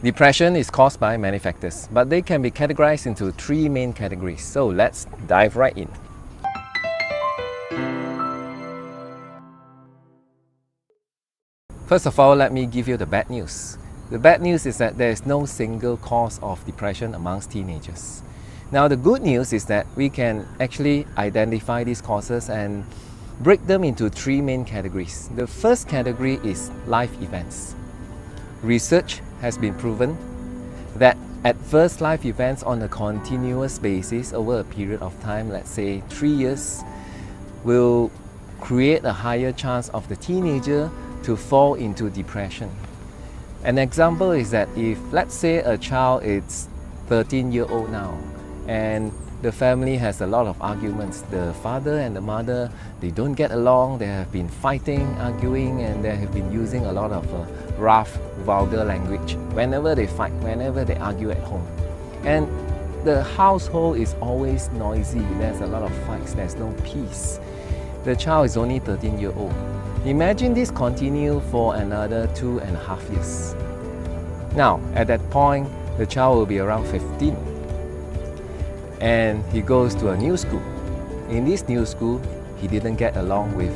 Depression is caused by many factors, but they can be categorized into three main categories. So let's dive right in. First of all, let me give you the bad news. The bad news is that there is no single cause of depression amongst teenagers. Now, the good news is that we can actually identify these causes and break them into three main categories. The first category is life events. Research has been proven that adverse life events on a continuous basis over a period of time, let's say 3 years, will create a higher chance of the teenager to fall into depression. An example is that if, let's say, a child is 13-year-old now and the family has a lot of arguments, the father and the mother, they don't get along, they have been fighting, arguing, and they have been using a lot of rough, vulgar language whenever they fight, whenever they argue at home. And the household is always noisy, there's a lot of fights, there's no peace. The child is only 13-year-old. Imagine this continue for another 2.5 years. Now, at that point, the child will be around 15. And he goes to a new school. In this new school, he didn't get along with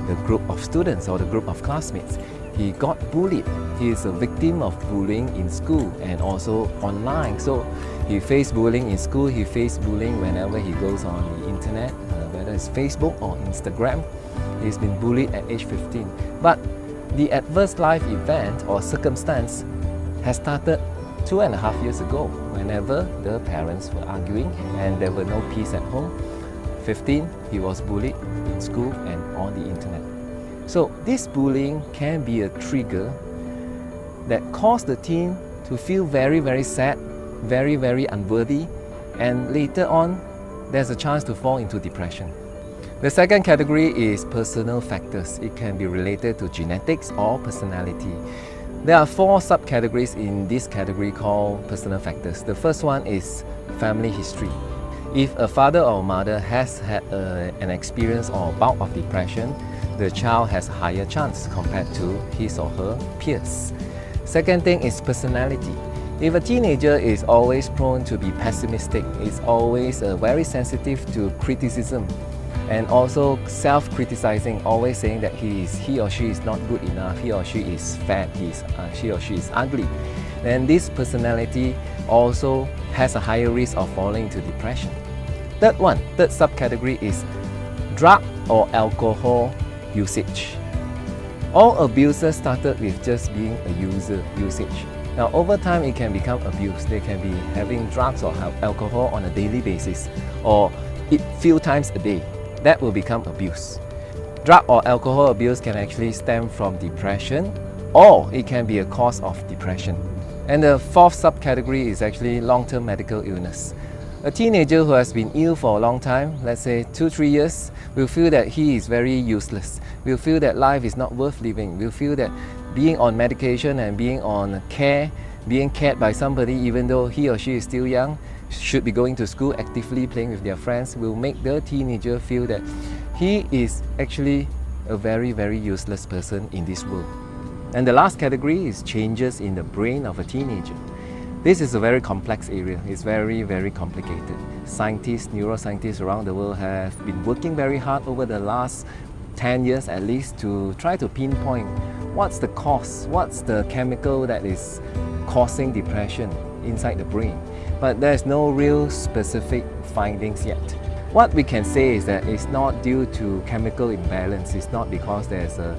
the group of students or the group of classmates. He got bullied. He is a victim of bullying in school and also online. So he faced bullying in school, he faced bullying whenever he goes on the internet, whether it's Facebook or Instagram. He's been bullied at age 15. But the adverse life event or circumstance has started 2.5 years ago, whenever the parents were arguing and there were no peace at home. 15, he was bullied in school and on the internet. So this bullying can be a trigger that caused the teen to feel very, very sad, very, very unworthy, and later on, there's a chance to fall into depression. The second category is personal factors. It can be related to genetics or personality. There are 4 subcategories in this category called personal factors. The first one is family history. If a father or mother has had an experience or bout of depression, the child has a higher chance compared to his or her peers. Second thing is personality. If a teenager is always prone to be pessimistic, is always very sensitive to criticism, and also self-criticizing, always saying that he or she is not good enough, he or she is fat, she or she is ugly, then this personality also has a higher risk of falling into depression. Third subcategory is drug or alcohol usage. All abuses started with just being a usage. Now over time it can become abuse. They can be having drugs or alcohol on a daily basis or eat few times a day. That will become abuse. Drug or alcohol abuse can actually stem from depression, or it can be a cause of depression. And the fourth subcategory is actually long-term medical illness. A teenager who has been ill for a long time, let's say 2-3 years, will feel that he is very useless, will feel that life is not worth living, will feel that being on medication and being on care, being cared by somebody even though he or she is still young, should be going to school, actively playing with their friends, will make the teenager feel that he is actually a very, very useless person in this world. And the last category is changes in the brain of a teenager. This is a very complex area. It's very, very complicated. Scientists, neuroscientists around the world have been working very hard over the last 10 years at least to try to pinpoint what's the cause, what's the chemical that is causing depression inside the brain. But there's no real specific findings yet. What we can say is that it's not due to chemical imbalance. It's not because there's a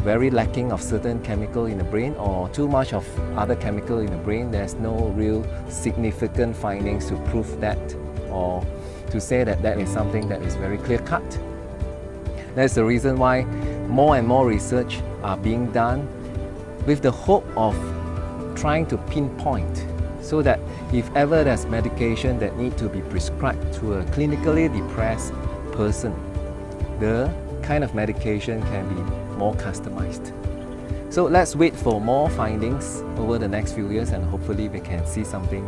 very lacking of certain chemical in the brain or too much of other chemical in the brain. There's no real significant findings to prove that or to say that that is something that is very clear-cut. That's the reason why more and more research are being done with the hope of trying to pinpoint so that if ever there's medication that need to be prescribed to a clinically depressed person, the kind of medication can be more customized. So let's wait for more findings over the next few years and hopefully we can see something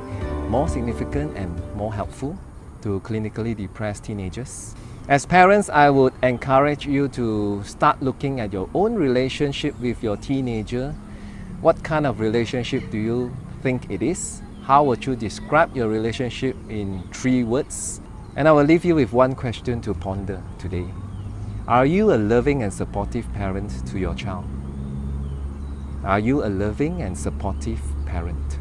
more significant and more helpful to clinically depressed teenagers. As parents, I would encourage you to start looking at your own relationship with your teenager. What kind of relationship do you think it is? How would you describe your relationship in 3 words? And I will leave you with one question to ponder today. Are you a loving and supportive parent to your child? Are you a loving and supportive parent?